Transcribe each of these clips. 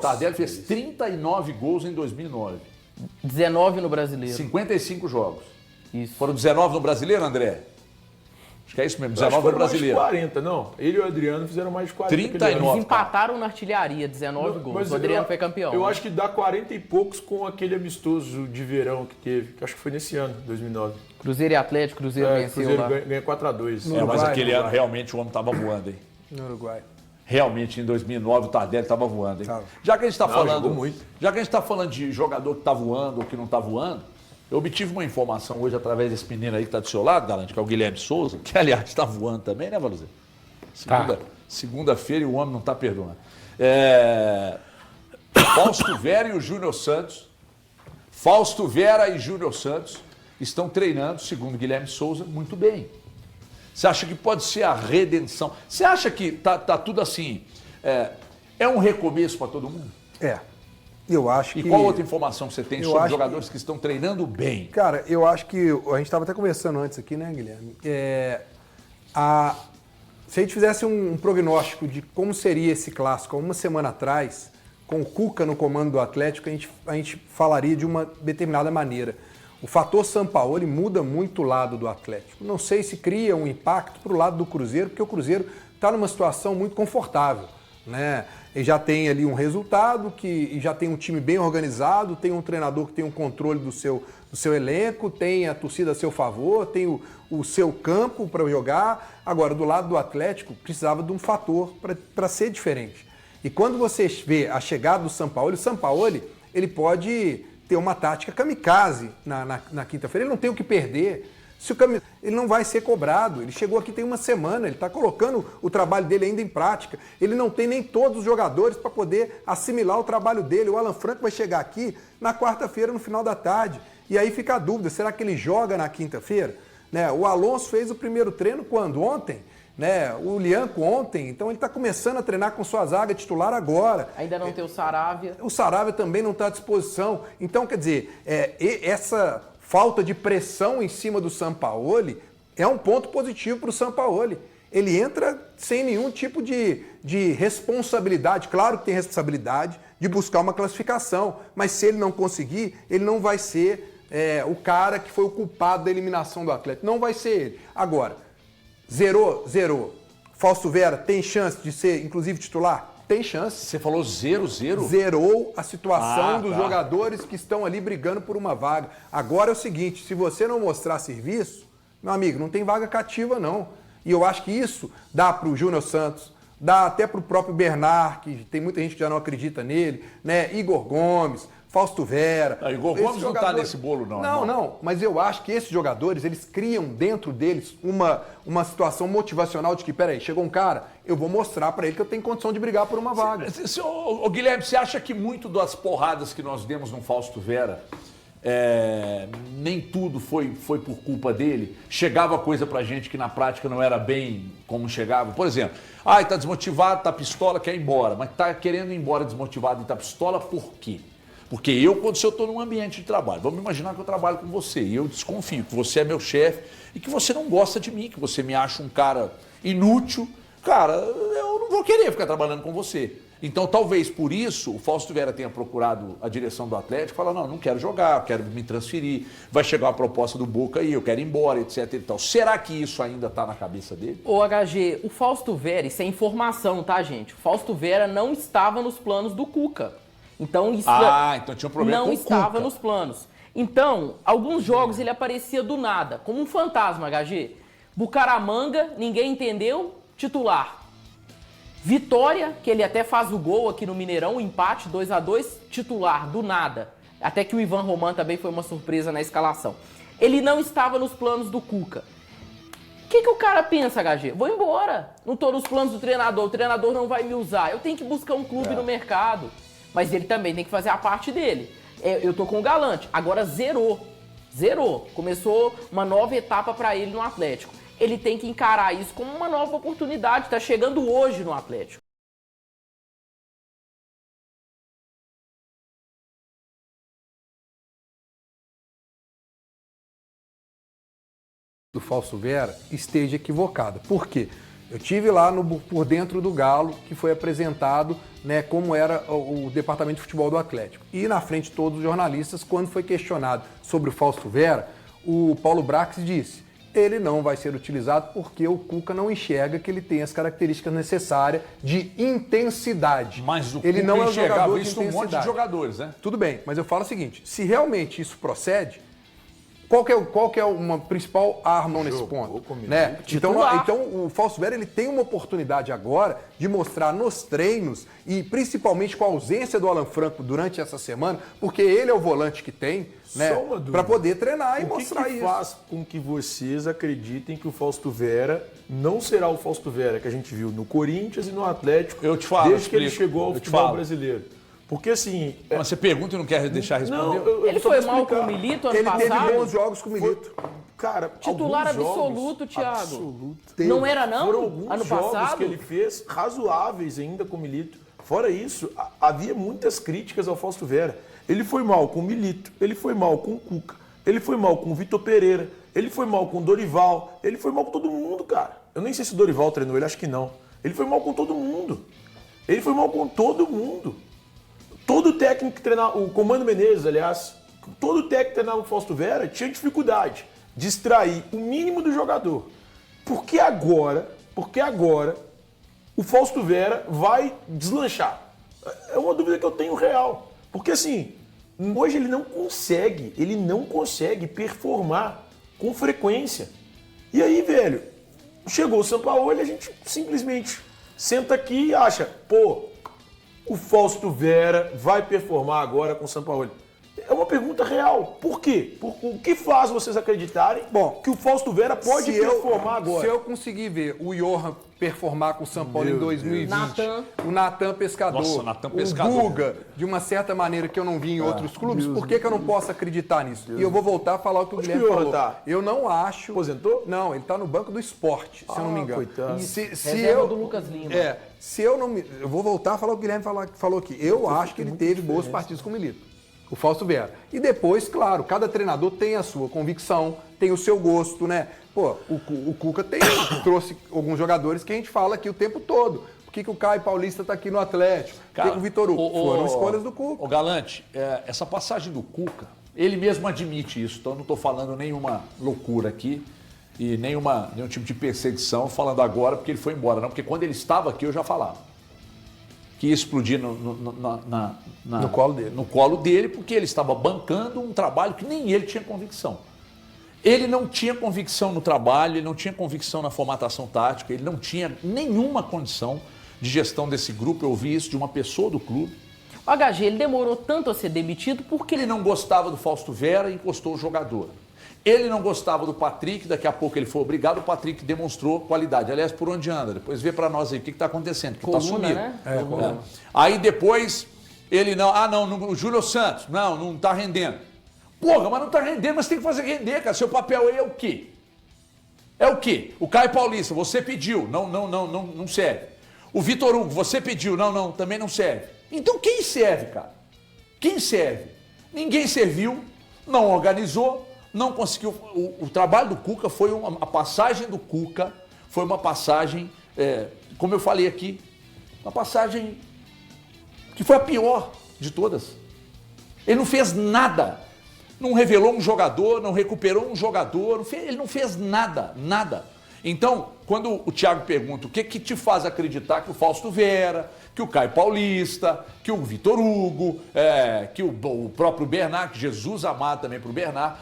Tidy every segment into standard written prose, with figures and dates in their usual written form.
Tardelli fez 39 gols em 2009. 19 no Brasileiro. 55 jogos. Isso. Foram 19 no Brasileiro, André? Acho que é isso mesmo, Eu acho 19 que no foram Brasileiro. mais de 40, não. Ele e o Adriano fizeram mais de 40. 39. Eles empataram na artilharia, 19 gols. Mas O Adriano foi campeão. Eu acho que dá 40 e poucos com aquele amistoso de verão que teve, que acho que foi nesse ano, 2009. Cruzeiro e Atlético, Cruzeiro venceu Cruzeiro lá. ganha 4-2. Mas Uruguai, aquele ano Uruguai. realmente o homem estava voando, hein? No Uruguai. Realmente, em 2009, o Tardelli estava voando, hein? Tava. Já que a gente está falando, jogou muito. já que a gente está falando de jogador que está voando ou que não está voando, eu obtive uma informação hoje através desse menino aí que está do seu lado, Galante, que é o Guilherme Souza, que aliás está voando também, né, Valuzê? Segunda-feira e o homem não está perdoando. Fausto Vera e o Júnior Santos. Fausto Vera e Júnior Santos estão treinando, segundo Guilherme Souza, muito bem. Você acha que pode ser a redenção? Você acha que tá tudo assim? É um recomeço para todo mundo? Eu acho E que... qual outra informação você tem eu sobre acho jogadores que estão treinando bem? Cara, eu acho que... A gente estava até conversando antes aqui, né, Guilherme? Se a gente fizesse um prognóstico de como seria esse clássico há uma semana atrás, com o Cuca no comando do Atlético, a gente falaria de uma determinada maneira. O fator Sampaoli muda muito o lado do Atlético. Não sei se cria um impacto para o lado do Cruzeiro, porque o Cruzeiro está numa situação muito confortável, né? Ele já tem ali um resultado, e já tem um time bem organizado, tem um treinador que tem um controle do seu elenco, tem a torcida a seu favor, tem o seu campo para jogar. Agora, do lado do Atlético, precisava de um fator para ser diferente. E quando você vê a chegada do Sampaoli, o Sampaoli, ele pode ter uma tática kamikaze na quinta-feira, ele não tem o que perder. Ele não vai ser cobrado. Ele chegou aqui tem uma semana, ele está colocando o trabalho dele ainda em prática. Ele não tem nem todos os jogadores para poder assimilar o trabalho dele. O Alan Franco vai chegar aqui na quarta-feira, no final da tarde. E aí fica a dúvida, será que ele joga na quinta-feira? Né? O Alonso fez o primeiro treino quando? Ontem. Né? O Lianco ontem. Então ele está começando a treinar com sua zaga titular agora. Ainda não tem o Saravia. O Saravia também não está à disposição. Então, quer dizer, essa falta de pressão em cima do Sampaoli é um ponto positivo para o Sampaoli. Ele entra sem nenhum tipo de responsabilidade, claro que tem responsabilidade de buscar uma classificação, mas se ele não conseguir, ele não vai ser o cara que foi o culpado da eliminação do Atlético. Não vai ser ele. Agora, zerou. Fausto Vera tem chance de ser, inclusive, titular? Tem chance. Você falou 0-0? Zerou a situação dos jogadores que estão ali brigando por uma vaga. Agora é o seguinte, se você não mostrar serviço, meu amigo, não tem vaga cativa não. E eu acho que isso dá para o Júnior Santos, dá até para o próprio Bernard, que tem muita gente que já não acredita nele, né? Igor Gomes, Fausto Vera. Igor Gomes não está nesse bolo não. Não, mas eu acho que esses jogadores, eles criam dentro deles uma situação motivacional de que, peraí, chegou um cara, eu vou mostrar para ele que eu tenho condição de brigar por uma vaga. Ô, Guilherme, você acha que muito das porradas que nós demos no Fausto Vera, nem tudo foi por culpa dele? Chegava coisa pra gente que na prática não era bem como chegava. Por exemplo, tá desmotivado, tá pistola, quer ir embora, mas tá querendo ir embora desmotivado e tá pistola por quê? Porque se eu estou num ambiente de trabalho, vamos imaginar que eu trabalho com você e eu desconfio que você é meu chefe e que você não gosta de mim, que você me acha um cara inútil, cara, eu não vou querer ficar trabalhando com você. Então, talvez por isso, o Fausto Vera tenha procurado a direção do Atlético e falar, não quero jogar, eu quero me transferir, vai chegar uma proposta do Boca aí, eu quero ir embora, etc. E tal. Será que isso ainda está na cabeça dele? Ô, HG, o Fausto Vera, isso é informação, tá, gente? O Fausto Vera não estava nos planos do Cuca. Então isso então tinha um problema não com o estava Cuca. nos planos. Então, alguns jogos ele aparecia do nada, como um fantasma, HG. Bucaramanga, ninguém entendeu, titular. Vitória, que ele até faz o gol aqui no Mineirão, o empate 2-2, titular, do nada. Até que o Ivan Roman também foi uma surpresa na escalação. Ele não estava nos planos do Cuca. O que o cara pensa, HG? Vou embora. Não estou nos planos do treinador, o treinador não vai me usar. Eu tenho que buscar um clube no mercado. Mas ele também tem que fazer a parte dele. Eu tô com o Galante. Agora zerou. Começou uma nova etapa para ele no Atlético. Ele tem que encarar isso como uma nova oportunidade. Tá chegando hoje no Atlético. Do Fausto Vera esteja equivocado. Por quê? Eu tive lá por dentro do Galo, que foi apresentado, né, como era o departamento de futebol do Atlético. E na frente de todos os jornalistas, quando foi questionado sobre o Fausto Vera, o Paulo Brax disse: ele não vai ser utilizado porque o Cuca não enxerga que ele tem as características necessárias de intensidade. Mas o ele Cuca não é um enxergava jogador de isso um monte de intensidade. jogadores, né? Tudo bem, mas eu falo o seguinte: se realmente isso procede, qual que é uma principal arma nesse ponto? Né? Então o Fausto Vera ele tem uma oportunidade agora de mostrar nos treinos e principalmente com a ausência do Alan Franco durante essa semana, porque ele é o volante que tem, né, para poder treinar e mostrar isso. O que faz com que vocês acreditem que o Fausto Vera não será o Fausto Vera que a gente viu no Corinthians e no Atlético desde que ele chegou ao futebol brasileiro? Porque assim... Mas você pergunta e não quer deixar responder? Ele foi mal com o Milito ano passado? Ele teve bons jogos com o Milito. Cara, titular absoluto, Thiago. Não era não? Foram alguns ano jogos passado que ele fez razoáveis ainda com o Milito. Fora isso, havia muitas críticas ao Fausto Vera. Ele foi mal com o Milito, ele foi mal com o Cuca, ele foi mal com o Vitor Pereira, ele foi mal com o Dorival, ele foi mal com todo mundo, cara. Eu nem sei se o Dorival treinou ele, acho que não. Ele foi mal com todo mundo. Ele foi mal com todo mundo. Todo técnico que treinava, o Comando Menezes, aliás, todo técnico que treinava o Fausto Vera tinha dificuldade de extrair o mínimo do jogador. Por que agora o Fausto Vera vai deslanchar? É uma dúvida que eu tenho real. Porque assim, hoje ele não consegue performar com frequência. E aí, velho, chegou o Sampaoli e a gente simplesmente senta aqui e acha, pô, o Fausto Vera vai performar agora com o Sampaoli. É uma pergunta real. Por quê? O que faz vocês acreditarem que o Fausto Vera pode performar agora? Se eu conseguir ver o Johan performar com o São Paulo em 2020, o Natan Pescador, o Guga, de uma certa maneira que eu não vi em outros clubes, por que eu não posso acreditar nisso? E eu vou voltar a falar o que o Guilherme falou. Eu não acho... Aposentou? Não, ele está no banco do esporte, se eu não me engano. Reserva do Lucas Lima. Se eu não me... Eu vou voltar a falar o que o Guilherme falou aqui. Eu acho que ele teve boas partidas com o Milito. O Fausto Vera. E depois, claro, cada treinador tem a sua convicção, tem o seu gosto, né? Pô, o Cuca trouxe alguns jogadores que a gente fala aqui o tempo todo. Por que o Caio Paulista está aqui no Atlético? Por que o Vitor Hugo? Foram escolhas do Cuca. Ô Galante, essa passagem do Cuca, ele mesmo admite isso, então eu não estou falando nenhuma loucura aqui e nenhum tipo de perseguição falando agora porque ele foi embora, não. Porque quando ele estava aqui eu já falava que ia explodir no colo dele, porque ele estava bancando um trabalho que nem ele tinha convicção. Ele não tinha convicção no trabalho, ele não tinha convicção na formatação tática, ele não tinha nenhuma condição de gestão desse grupo. Eu ouvi isso de uma pessoa do clube. O HG, ele demorou tanto a ser demitido porque ele não gostava do Fausto Vera e encostou o jogador. Ele não gostava do Patrick, daqui a pouco ele foi obrigado, o Patrick demonstrou qualidade. Aliás, por onde anda? Depois vê pra nós aí o que está acontecendo, que está sumindo. Né? Aí depois ele o Júlio Santos, não está rendendo. Porra, mas não está rendendo, mas tem que fazer render, cara. Seu papel aí é o quê? É o quê? O Caio Paulista, você pediu, não serve. O Vitor Hugo, você pediu, também não serve. Então quem serve, cara? Quem serve? Ninguém serviu, não organizou. Não conseguiu. O trabalho do Cuca foi a passagem do Cuca foi uma passagem, como eu falei aqui, uma passagem que foi a pior de todas. Ele não fez nada. Não revelou um jogador, não recuperou um jogador, ele não fez nada. Então, quando o Thiago pergunta o que te faz acreditar que o Fausto Vera, que o Caio Paulista, que o Vitor Hugo, que o próprio Bernard, que Jesus amado também para o Bernard,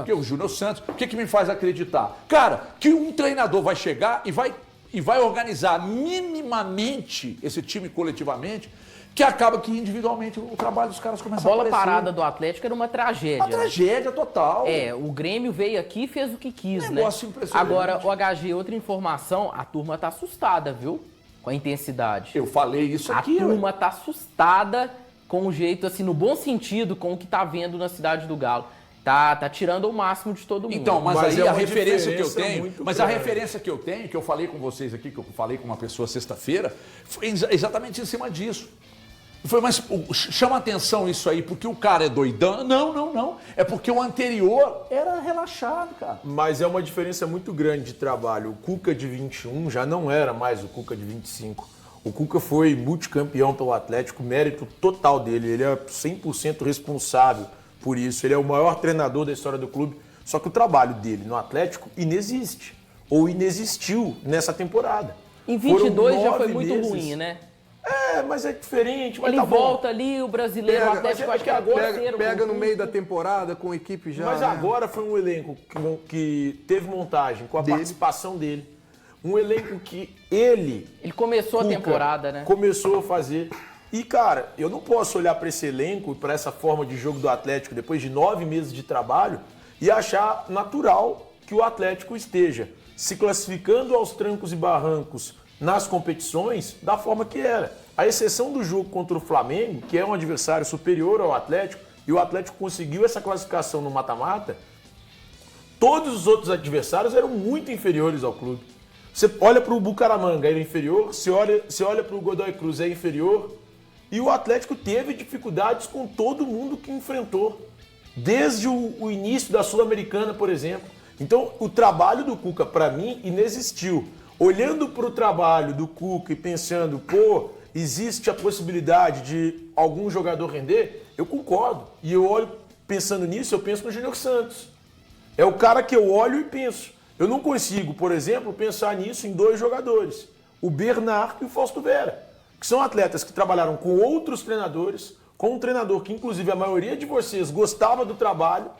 que o Júnior Santos, o que me faz acreditar? Cara, que um treinador vai chegar e vai organizar minimamente esse time coletivamente, que acaba que individualmente o trabalho dos caras começa a aparecer. A bola parada do Atlético era uma tragédia. Uma tragédia total. O Grêmio veio aqui e fez o que quis, negócio impressionante. Agora, o HG, outra informação, a turma tá assustada, viu? Com a intensidade. Eu falei isso aqui. A turma tá assustada com o jeito, assim, no bom sentido, com o que tá vendo na Cidade do Galo. Tá tirando o máximo de todo mundo. Então, mas aí a referência que eu tenho, a referência que eu tenho, que eu falei com vocês aqui, que eu falei com uma pessoa sexta-feira, foi exatamente em cima disso. Eu falei, mas chama atenção isso aí, porque o cara é doidão. Não. É porque o anterior era relaxado, cara. Mas é uma diferença muito grande de trabalho. O Cuca de 21 já não era mais o Cuca de 25. O Cuca foi multicampeão pelo Atlético, mérito total dele. Ele é 100% responsável por isso. Ele é o maior treinador da história do clube. Só que o trabalho dele no Atlético inexiste. Ou inexistiu nessa temporada. Em 22 já foi 9 muito meses. ruim, né? É, mas é diferente. Mas Ele tá bom. volta ali, o brasileiro, o Atlético, acho que agora Pega no meio da temporada com a equipe já. Mas né? agora foi um elenco que teve montagem com a participação dele. Um elenco que ele começou Cuca, a temporada, né? Começou a fazer. E, cara, eu não posso olhar para esse elenco e para essa forma de jogo do Atlético depois de 9 meses de trabalho e achar natural que o Atlético esteja se classificando aos trancos e barrancos nas competições da forma que era. A exceção do jogo contra o Flamengo, que é um adversário superior ao Atlético, e o Atlético conseguiu essa classificação no mata-mata, todos os outros adversários eram muito inferiores ao clube. Você olha para o Bucaramanga, ele é inferior, você olha para o Godoy Cruz, é inferior, e o Atlético teve dificuldades com todo mundo que enfrentou, desde o início da Sul-Americana, por exemplo. Então, o trabalho do Cuca, para mim, inexistiu. Olhando para o trabalho do Cuca e pensando, pô, existe a possibilidade de algum jogador render, eu concordo. E eu olho, pensando nisso, eu penso no Júnior Santos. É o cara que eu olho e penso. Eu não consigo, por exemplo, pensar nisso em 2 jogadores. O Bernard e o Fausto Vera, que são atletas que trabalharam com outros treinadores, com um treinador que, inclusive, a maioria de vocês gostava do trabalho,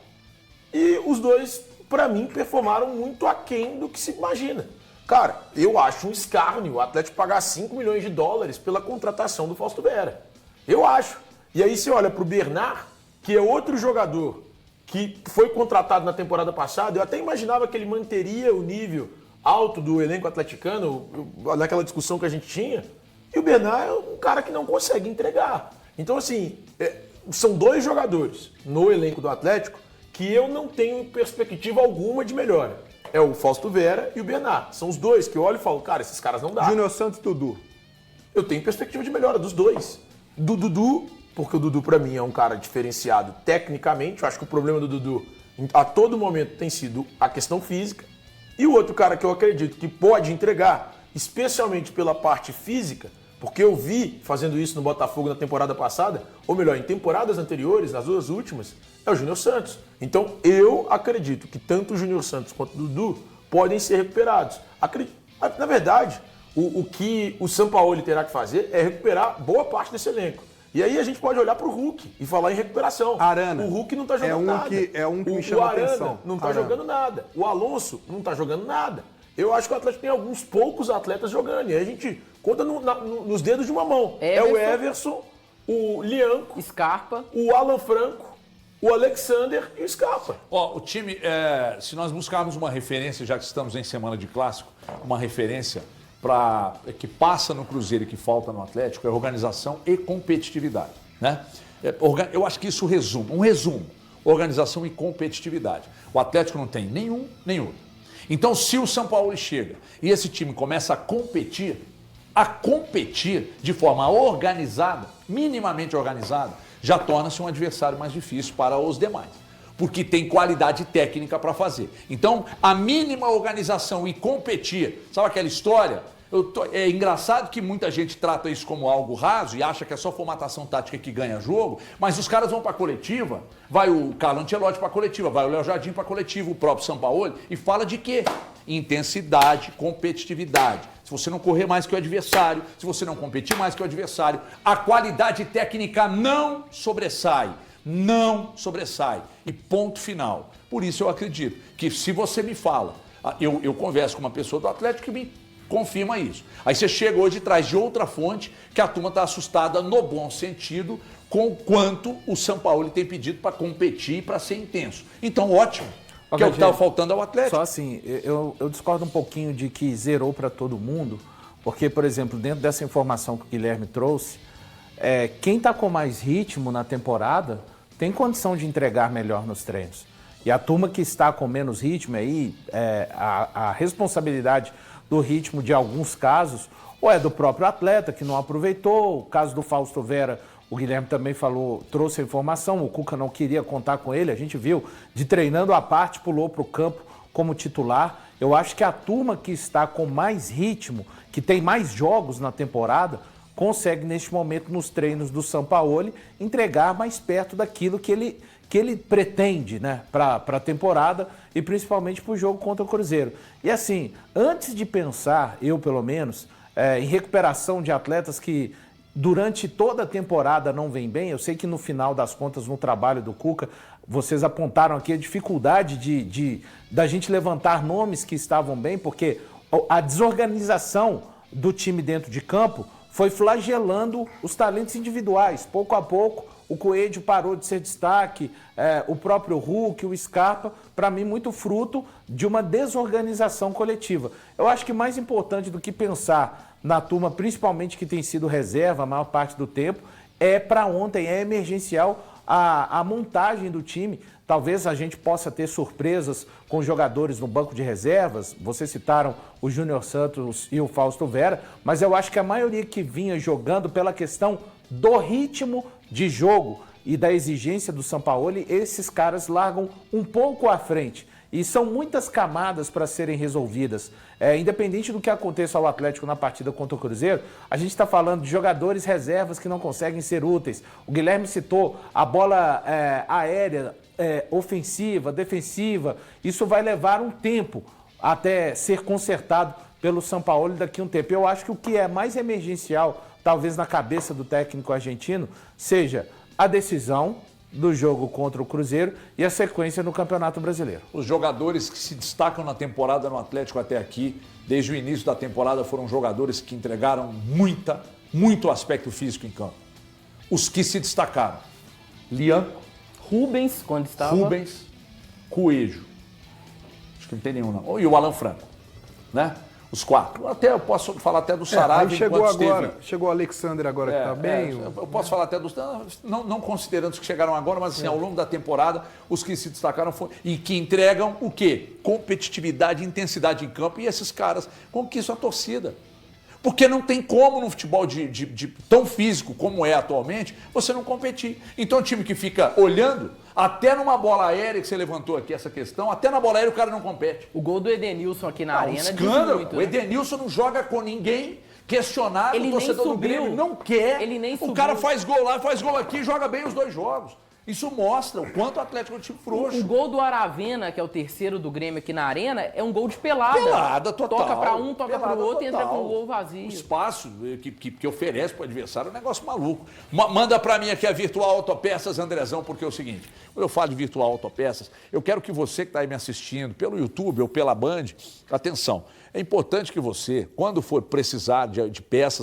e os dois, para mim, performaram muito aquém do que se imagina. Cara, eu acho um escárnio o Atlético pagar 5 milhões de dólares pela contratação do Fausto Vera. Eu acho. E aí você olha para o Bernard, que é outro jogador que foi contratado na temporada passada, eu até imaginava que ele manteria o nível alto do elenco atleticano, naquela discussão que a gente tinha, e o Bernard é um cara que não consegue entregar. Então, assim, são 2 jogadores no elenco do Atlético que eu não tenho perspectiva alguma de melhora. É o Fausto Vera e o Bernard. São os 2 que eu olho e falo, cara, esses caras não dá. Júnior Santos e Dudu. Eu tenho perspectiva de melhora dos 2. Do Dudu, porque o Dudu pra mim é um cara diferenciado tecnicamente. Eu acho que o problema do Dudu a todo momento tem sido a questão física. E o outro cara que eu acredito que pode entregar, especialmente pela parte física, porque eu vi fazendo isso no Botafogo na temporada passada, ou melhor, em temporadas anteriores, nas 2 últimas, é o Júnior Santos. Então eu acredito que tanto o Júnior Santos quanto o Dudu podem ser recuperados. Na verdade, o que o Sampaoli terá que fazer é recuperar boa parte desse elenco. E aí a gente pode olhar para o Hulk e falar em recuperação. Arana. O Hulk não está jogando nada. É um que me chama a atenção. atenção. Não está jogando nada. O Alonso não está jogando nada. Eu acho que o Atlético tem alguns poucos atletas jogando. E aí a gente conta nos dedos de uma mão. É o Everson, o Lianco, Scarpa, o Alan Franco, o Alexander e o Scarpa. Ó, o time, se nós buscarmos uma referência, já que estamos em semana de clássico, uma referência que passa no Cruzeiro e que falta no Atlético é organização e competitividade, né? Eu acho que isso resume, organização e competitividade. O Atlético não tem nenhum, nem outro. Então, se o Sampaoli chega e esse time começa a competir de forma organizada, minimamente organizada, já torna-se um adversário mais difícil para os demais, porque tem qualidade técnica para fazer. Então, a mínima organização e competir, sabe aquela história? É engraçado que muita gente trata isso como algo raso e acha que é só formatação tática que ganha jogo, mas os caras vão para a coletiva, vai o Carlo Ancelotti para a coletiva, vai o Léo Jardim para a coletiva, o próprio Sampaoli, e fala de quê? Intensidade, competitividade. Se você não correr mais que o adversário, se você não competir mais que o adversário, a qualidade técnica não sobressai. Não sobressai. E ponto final. Por isso eu acredito que se você me fala, eu converso com uma pessoa do Atlético que me confirma isso. Aí você chega hoje e traz de outra fonte que a turma está assustada no bom sentido com o quanto o Sampaoli tem pedido para competir e para ser intenso. Então, ótimo. Que é o que estava faltando ao Atlético. Só assim, eu discordo um pouquinho de que zerou para todo mundo, porque, por exemplo, dentro dessa informação que o Guilherme trouxe, quem está com mais ritmo na temporada tem condição de entregar melhor nos treinos. E a turma que está com menos ritmo aí, a responsabilidade do ritmo de alguns casos, ou é do próprio atleta que não aproveitou. O caso do Fausto Vera, o Guilherme também falou, trouxe a informação, o Cuca não queria contar com ele, a gente viu, de treinando à parte, pulou para o campo como titular. Eu acho que a turma que está com mais ritmo, que tem mais jogos na temporada, consegue neste momento nos treinos do Sampaoli entregar mais perto daquilo que ele pretende, né, para a temporada e principalmente para o jogo contra o Cruzeiro. E assim, antes de pensar, eu pelo menos, em recuperação de atletas que durante toda a temporada não vem bem, eu sei que no final das contas, no trabalho do Cuca, vocês apontaram aqui a dificuldade da gente levantar nomes que estavam bem, porque a desorganização do time dentro de campo foi flagelando os talentos individuais. Pouco a pouco, o Coelho parou de ser destaque, o próprio Hulk, o Scarpa, para mim, muito fruto de uma desorganização coletiva. Eu acho que mais importante do que pensar na turma, principalmente que tem sido reserva a maior parte do tempo, para ontem, é emergencial a montagem do time. Talvez a gente possa ter surpresas com jogadores no banco de reservas. Vocês citaram o Júnior Santos e o Fausto Vera, mas eu acho que a maioria que vinha jogando pela questão do ritmo de jogo e da exigência do Sampaoli, esses caras largam um pouco à frente. E são muitas camadas para serem resolvidas. Independente do que aconteça ao Atlético na partida contra o Cruzeiro, a gente está falando de jogadores reservas que não conseguem ser úteis. O Guilherme citou a bola aérea, ofensiva, defensiva. Isso vai levar um tempo até ser consertado pelo Sampaoli daqui a um tempo. Eu acho que o que é mais emergencial, talvez na cabeça do técnico argentino, seja a decisão do jogo contra o Cruzeiro e a sequência no Campeonato Brasileiro. Os jogadores que se destacam na temporada no Atlético até aqui, desde o início da temporada, foram jogadores que entregaram muito aspecto físico em campo. Os que se destacaram: Lian, Rubens, quando estava. Rubens, Coelho. Acho que não tem nenhum, não. E o Alan Franco, né? Os quatro. Até eu posso falar até do Sarabia. Chegou agora, chegou o Alexander agora que está bem. Eu posso falar até dos... Não considerando os que chegaram agora, mas assim, ao longo da temporada, os que se destacaram e que entregam o quê? Competitividade e intensidade em campo. E esses caras conquistam a torcida. Porque não tem como no futebol tão físico como é atualmente, você não competir. Então o time que fica olhando, até numa bola aérea que você levantou aqui essa questão, até na bola aérea o cara não compete. O gol do Edenilson aqui na arena escândalo. Muito, o Edenilson não joga com ninguém questionado, o torcedor do Grêmio não quer. Ele nem subiu. O cara faz gol lá, faz gol aqui, joga bem os dois jogos. Isso mostra o quanto o Atlético é um time frouxo. O gol do Aravena, que é o terceiro do Grêmio aqui na arena, é um gol de pelada. Pelada total. Toca pra um, toca pro outro total. E entra com o gol vazio. O espaço que oferece pro adversário é um negócio maluco. Manda pra mim aqui a Virtual Autopeças, Andrezão, porque é o seguinte, quando eu falo de Virtual Autopeças, eu quero que você que está aí me assistindo, pelo YouTube ou pela Band, atenção, é importante que você, quando for precisar de peças